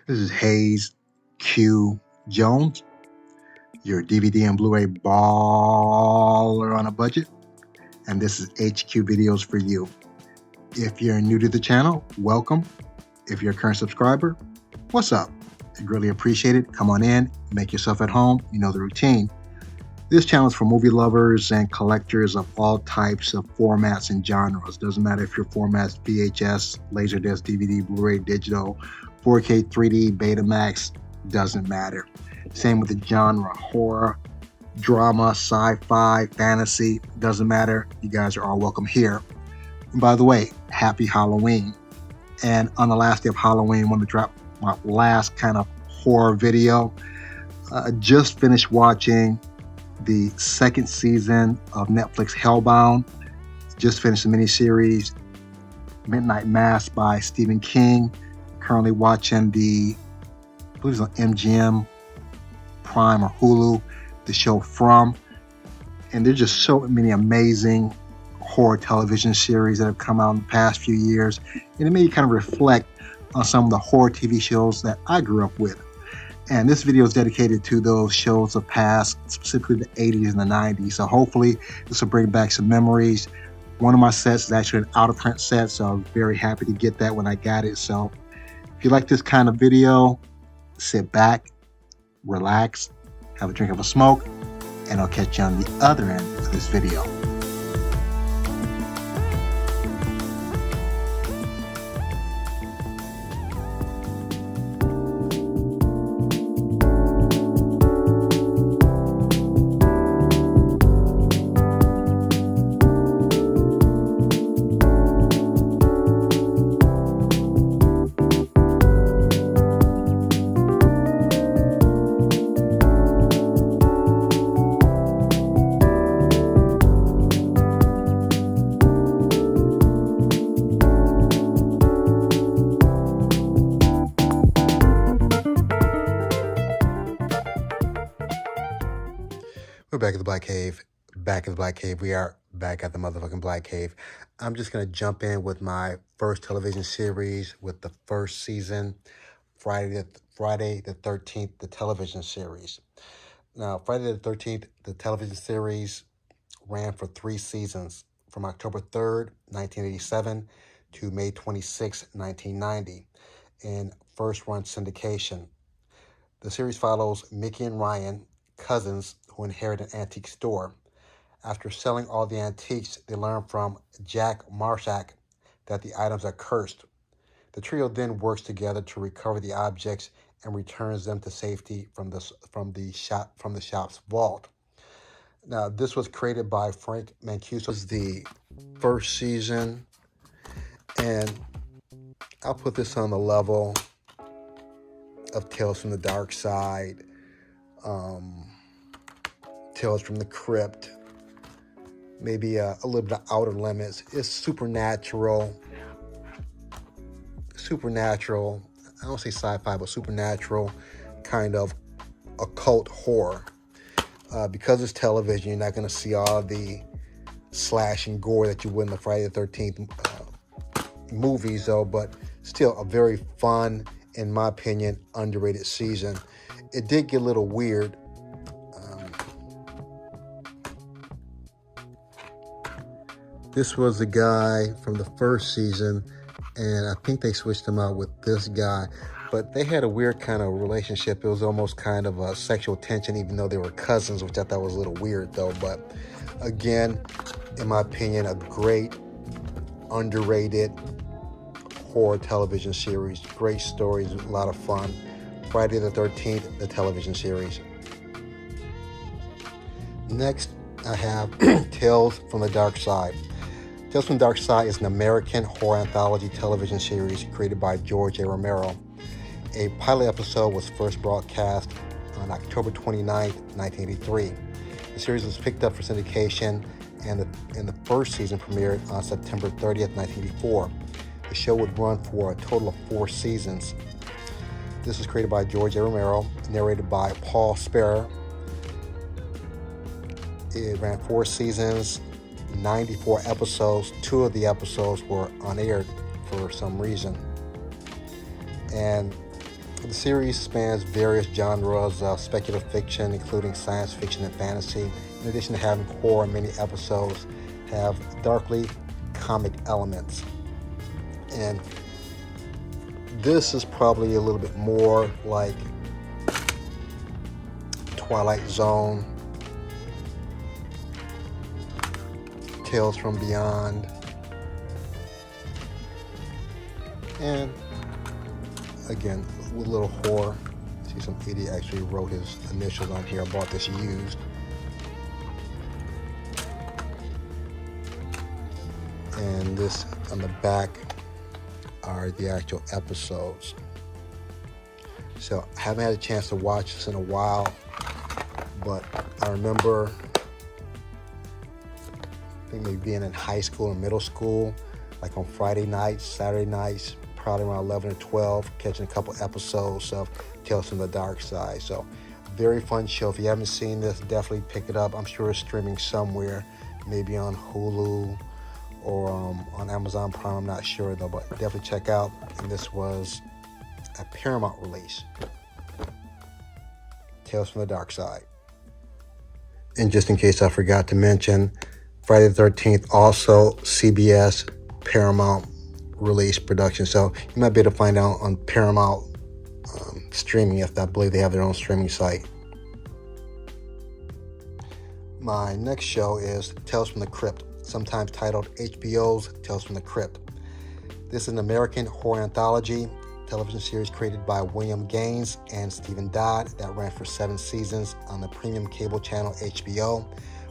This is Hayes Q Jones, your DVD and Blu-ray baller on a budget, and this is HQ Videos for you. If you're new to the channel, welcome. If you're a current subscriber, what's up? I greatly appreciate it. Come on in, make yourself at home. You know the routine. This channel is for movie lovers and collectors of all types of formats and genres. Doesn't matter if your format's VHS, Laserdisc, DVD, Blu-ray, digital, 4K, 3D, Betamax, doesn't matter. Same with the genre, horror, drama, sci-fi, fantasy, doesn't matter. You guys are all welcome here. And by the way, happy Halloween. And on the last day of Halloween, I want to drop my last kind of horror video. I just finished watching the second season of Netflix Hellbound. Just finished the miniseries Midnight Mass by Stephen King. Currently watching I believe it's on MGM Prime or Hulu, the show From. And there's just so many amazing horror television series that have come out in the past few years. And it made you kind of reflect on some of the horror TV shows that I grew up with. And this video is dedicated to those shows of past, specifically the 80s and the 90s. So hopefully this will bring back some memories. One of my sets is actually an out-of-print set, so I was very happy to get that when I got it. So if you like this kind of video, sit back, relax, have a drink of a smoke, and I'll catch you on the other end of this video. We're back at the Black Cave. Back at the Black Cave. We are back at the motherfucking Black Cave. I'm just going to jump in with my first television series with the first season, Friday the 13th, the television series. Now, Friday the 13th, the television series ran for 3 seasons, from October 3rd, 1987 to May 26, 1990, in first-run syndication. The series follows Mickey and Ryan, cousins who inherit an antique store. After selling all the antiques, they learn from Jack Marshak that the items are cursed. The trio then works together to recover the objects and returns them to safety from the shop's vault. Now, this was created by Frank Mancuso. This is the first season, and I'll put this on the level of Tales from the Dark Side, Tales from the Crypt, maybe a little bit of Outer Limits. It's supernatural. I don't say sci-fi, but supernatural kind of occult horror. Because it's television, you're not going to see all the slash and gore that you would in the Friday the 13th movies, though, but still a very fun, in my opinion, underrated season. It did get a little weird. This was the guy from the first season, and I think they switched him out with this guy. But they had a weird kind of relationship. It was almost kind of a sexual tension, even though they were cousins, which I thought was a little weird, though. But again, in my opinion, a great, underrated horror television series. Great stories, a lot of fun. Friday the 13th, the television series. Next, I have Tales from the Dark Side. Tales from the Dark Side is an American horror anthology television series created by George A. Romero. A pilot episode was first broadcast on October 29, 1983. The series was picked up for syndication, and the first season premiered on September 30th, 1984. The show would run for a total of 4 seasons. This was created by George A. Romero, narrated by Paul Sperrer. It ran 4 seasons, 94 episodes. 2 of the episodes were unaired for some reason. And The series spans various genres of speculative fiction, including science fiction and fantasy. In addition to having horror, many episodes have darkly comic elements. And this is probably a little bit more like Twilight Zone, Tales from Beyond, and again, with a little horror. See, some idiot actually wrote his initials on here. I bought this used. And this on the back are the actual episodes. So I haven't had a chance to watch this in a while, but I remember I think maybe being in high school and middle school, like on Friday nights, Saturday nights, probably around 11 or 12, catching a couple episodes of Tales from the Dark Side. So very fun show. If you haven't seen this, definitely pick it up. I'm sure it's streaming somewhere, maybe on Hulu or on Amazon Prime. I'm not sure though, but definitely check out. And this was a Paramount release, Tales from the Dark Side. And just in case I forgot to mention, Friday the 13th, also CBS Paramount release production. So you might be able to find out on Paramount streaming, if I believe they have their own streaming site. My next show is Tales from the Crypt, sometimes titled HBO's Tales from the Crypt. This is an American horror anthology television series created by William Gaines and Stephen Dodd that ran for 7 seasons on the premium cable channel HBO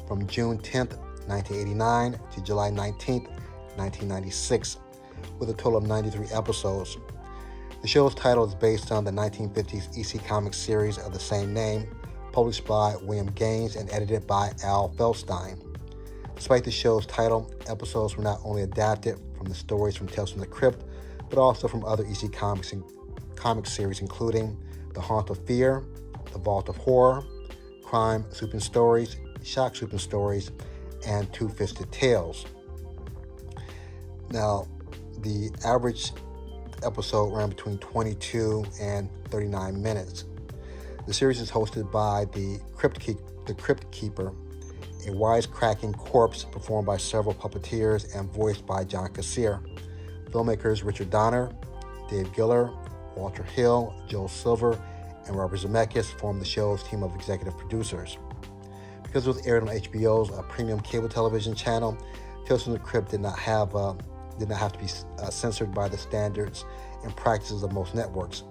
from June 10th, 1989 to July 19th, 1996, with a total of 93 episodes. The show's title is based on the 1950s EC Comics series of the same name, published by William Gaines and edited by Al Feldstein. Despite the show's title, episodes were not only adapted from the stories from Tales from the Crypt, but also from other EC Comics and comic series, including The Haunt of Fear, The Vault of Horror, Crime Soup Stories, Shock Soup Stories, and Two-Fisted Tales. Now, the average episode ran between 22 and 39 minutes. The series is hosted by the Crypt Keeper, a wisecracking corpse performed by several puppeteers and voiced by John Kassir. Filmmakers Richard Donner, Dave Giller, Walter Hill, Joel Silver, and Robert Zemeckis formed the show's team of executive producers. Because it was aired on HBO's premium cable television channel, Tales from the Crypt did not have to be censored by the standards and practices of most networks.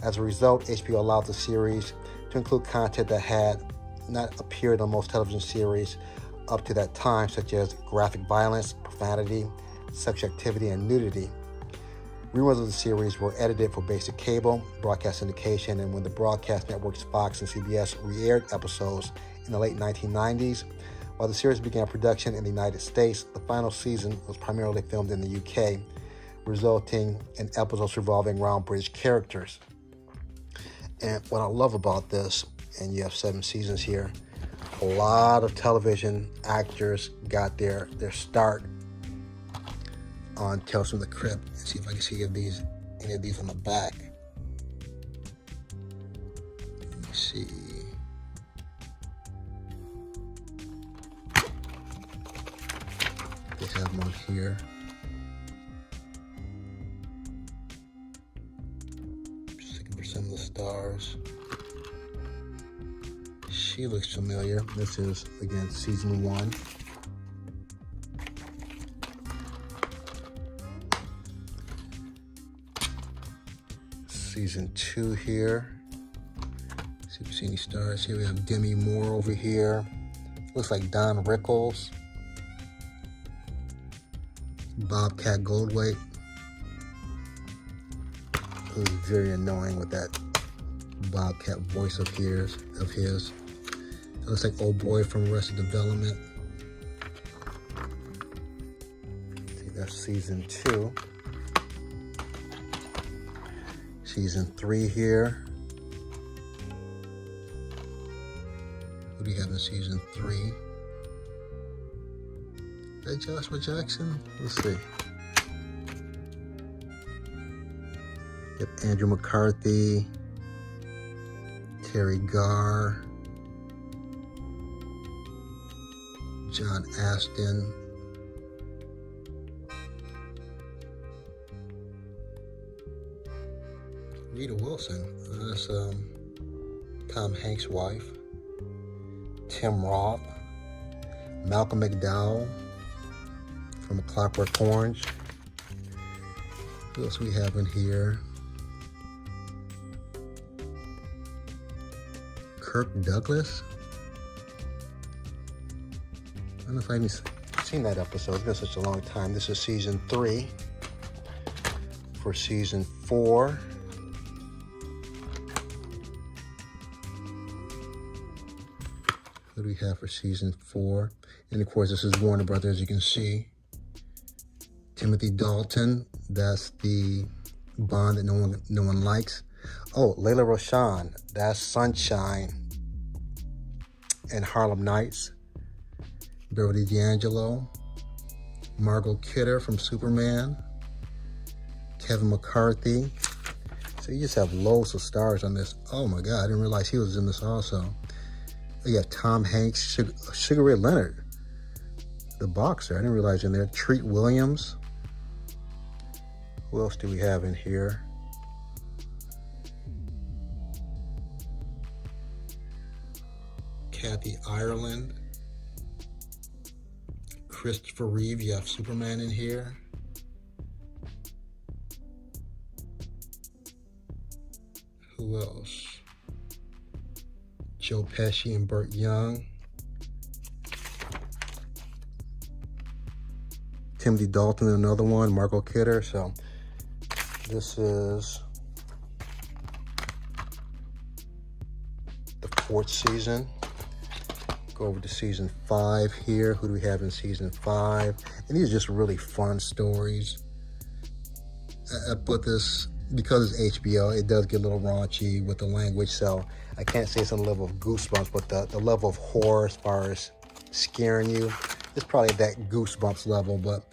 As a result, HBO allowed the series to include content that had not appeared on most television series up to that time, such as graphic violence, profanity, sexual activity, and nudity. Reruns of the series were edited for basic cable, broadcast syndication, and when the broadcast networks Fox and CBS re-aired episodes in the late 1990s. While the series began production in the United States, the final season was primarily filmed in the UK, resulting in episodes revolving around British characters. And what I love about this, and you have 7 seasons here, a lot of television actors got their start on Tales from the Crypt. Let's see if I can see any of these on the back. Let me see. They have one here. Just looking for some of the stars. She looks familiar. This is, again, season 1. Season 2 here. See if we see any stars here. We have Demi Moore over here. Looks like Don Rickles. Bobcat Goldthwait. It was very annoying with that Bobcat voice of his. It looks like old boy from Arrested Development. See, that's season 2. Season 3 here. Who do you have in season 3? Is that Joshua Jackson? Let's see. You have Andrew McCarthy, Terry Garr, John Astin, Rita Wilson, that's Tom Hanks' wife, Tim Roth, Malcolm McDowell from A Clockwork Orange. Who else we have in here? Kirk Douglas. I don't know if I've even seen that episode. It's been such a long time. This is season 3. For season 4, what do we have for season 4? And of course, this is Warner Brothers, you can see. Timothy Dalton, that's the Bond that no one likes. Oh, Layla Roshan, that's Sunshine and Harlem Nights. Beverly D'Angelo, Margot Kidder from Superman, Kevin McCarthy. So you just have loads of stars on this. Oh my God, I didn't realize he was in this also. You got Tom Hanks, Sugar Ray Leonard, the boxer. I didn't realize in there. Treat Williams. Who else do we have in here? Kathy Ireland. Christopher Reeve, you have Superman in here. Who else? Joe Pesci and Burt Young. Timothy Dalton, another one. Margot Kidder. So this is the 4th season. Go over to season 5 here. Who do we have in season 5? And these are just really fun stories. I put this, because it's HBO, it does get a little raunchy with the language, so I can't say it's on the level of Goosebumps, but the level of horror as far as scaring you, it's probably that Goosebumps level, but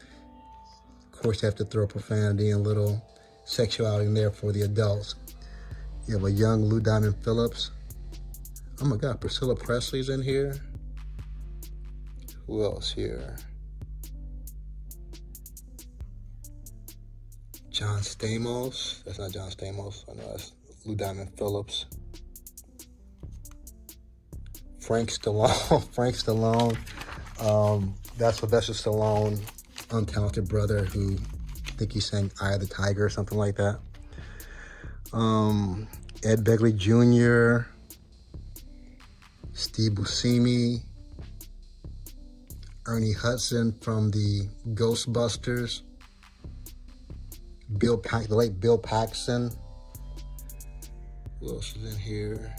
of course you have to throw profanity and a little sexuality in there for the adults. You have a young Lou Diamond Phillips. Oh my God, Priscilla Presley's in here. Who else here? John Stamos. That's not John Stamos. I know that's Lou Diamond Phillips. Frank Stallone. Frank Stallone. That's Sylvester Stallone, untalented brother who I think he sang Eye of the Tiger or something like that. Ed Begley Jr., Steve Buscemi, Ernie Hudson from the Ghostbusters, the late Bill Paxton. Who else is in here?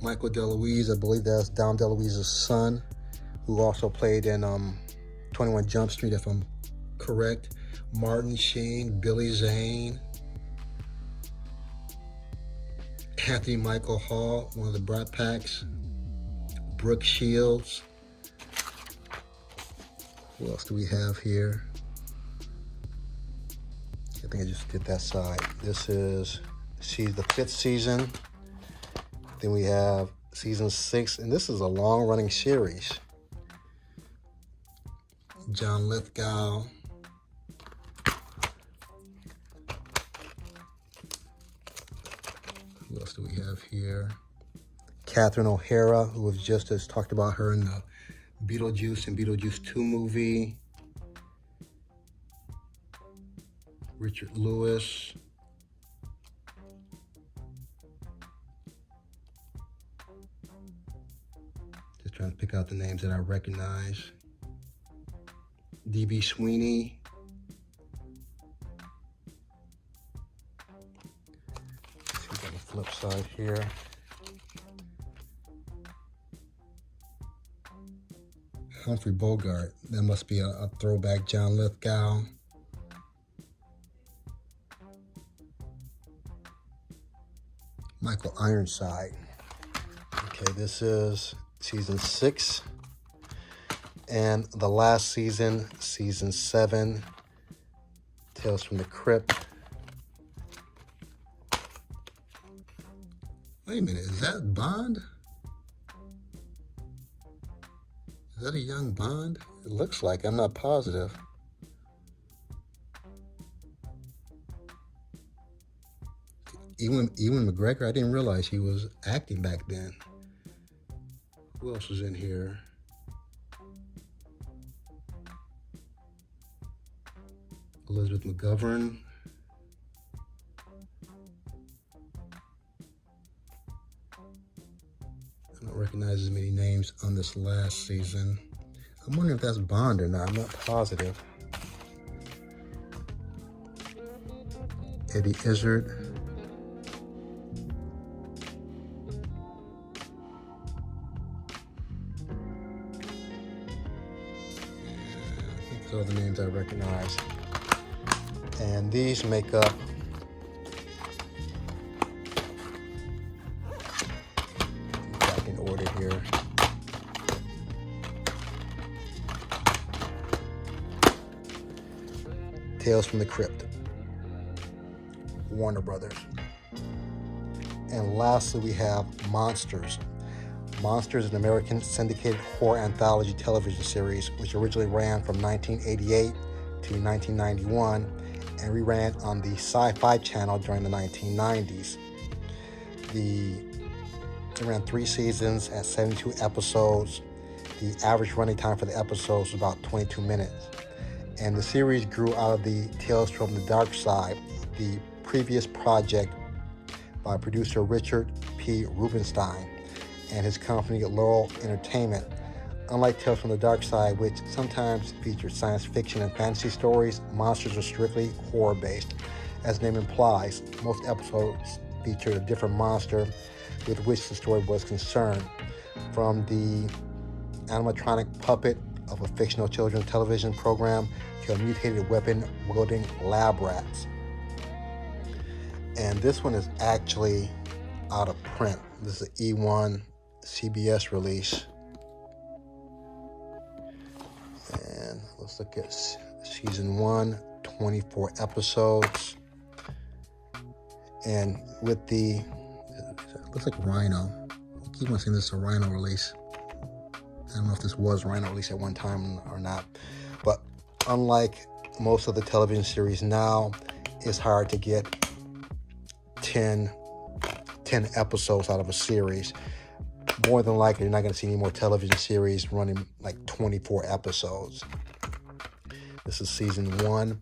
Michael DeLuise, I believe that's Dom DeLuise's son, who also played in 21 Jump Street, if I'm correct. Martin Sheen, Billy Zane, Anthony Michael Hall, one of the Brat Packs, Brooke Shields. Who else do we have here? I think I just did that side. This is the 5th season. Then we have season 6, and this is a long-running series. John Lithgow. Who else do we have here? Catherine O'Hara, who was just as talked about her in the Beetlejuice and Beetlejuice 2 movie. Richard Lewis. Just trying to pick out the names that I recognize. D.B. Sweeney. Let's see on the flip side here. Humphrey Bogart. That must be a throwback. John Lithgow. Michael Ironside. Okay, this is season 6. And the last season, season 7, Tales from the Crypt. Wait a minute, is that Bond? Is that a young Bond? It looks like, I'm not positive. Ewan McGregor, I didn't realize he was acting back then. Who else is in here? Elizabeth McGovern. I don't recognize as many names on this last season. I'm wondering if that's Bond or not. I'm not positive. Eddie Izzard. These are the names I recognize. And these make up back in order here. Tales from the Crypt, Warner Brothers. And lastly, we have Monsters. Monsters is an American syndicated horror anthology television series which originally ran from 1988 to 1991 and reran on the Sci-Fi Channel during the 1990s. It ran 3 seasons at 72 episodes. The average running time for the episodes was about 22 minutes. And the series grew out of the Tales from the Dark Side, the previous project by producer Richard P. Rubenstein and his company Laurel Entertainment. Unlike Tales from the Dark Side, which sometimes featured science fiction and fantasy stories, Monsters are strictly horror-based. As the name implies, most episodes featured a different monster with which the story was concerned, from the animatronic puppet of a fictional children's television program to a mutated weapon-wielding lab rats. And this one is actually out of print. This is an E1 CBS release. And let's look at season 1, 24 episodes. And with the, it looks like Rhino. I keep on saying this is a Rhino release. I don't know if this was Rhino release at one time or not. But unlike most of the television series now, it's hard to get 10 episodes out of a series. More than likely, you're not going to see any more television series running like 24 episodes. This is season 1.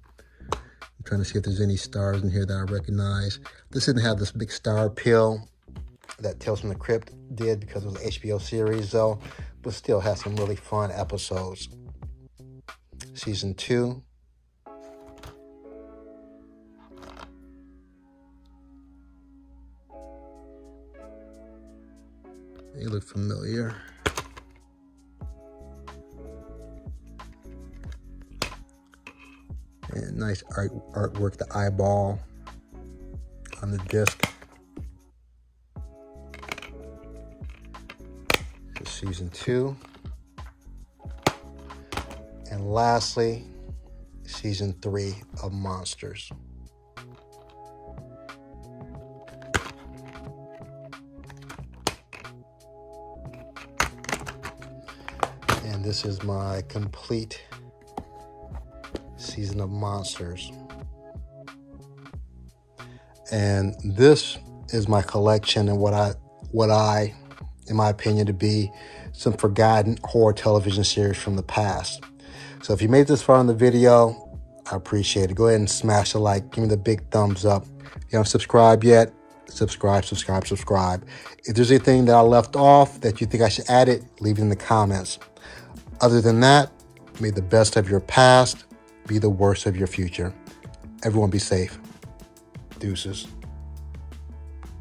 I'm trying to see if there's any stars in here that I recognize. This didn't have this big star appeal that Tales from the Crypt did because it was an HBO series, though, but still has some really fun episodes. Season 2. They look familiar. And nice artwork, the eyeball on the disc. This is season 2. And lastly, season 3 of Monsters. And this is my complete season of Monsters. And this is my collection and what I, in my opinion, to be some forgotten horror television series from the past. So if you made this far in the video, I appreciate it. Go ahead and smash the like. Give me the big thumbs up. If you haven't subscribed yet, subscribe. If there's anything that I left off that you think I should add it, leave it in the comments. Other than that, may the best of your past be the worst of your future. Everyone be safe. Deuces.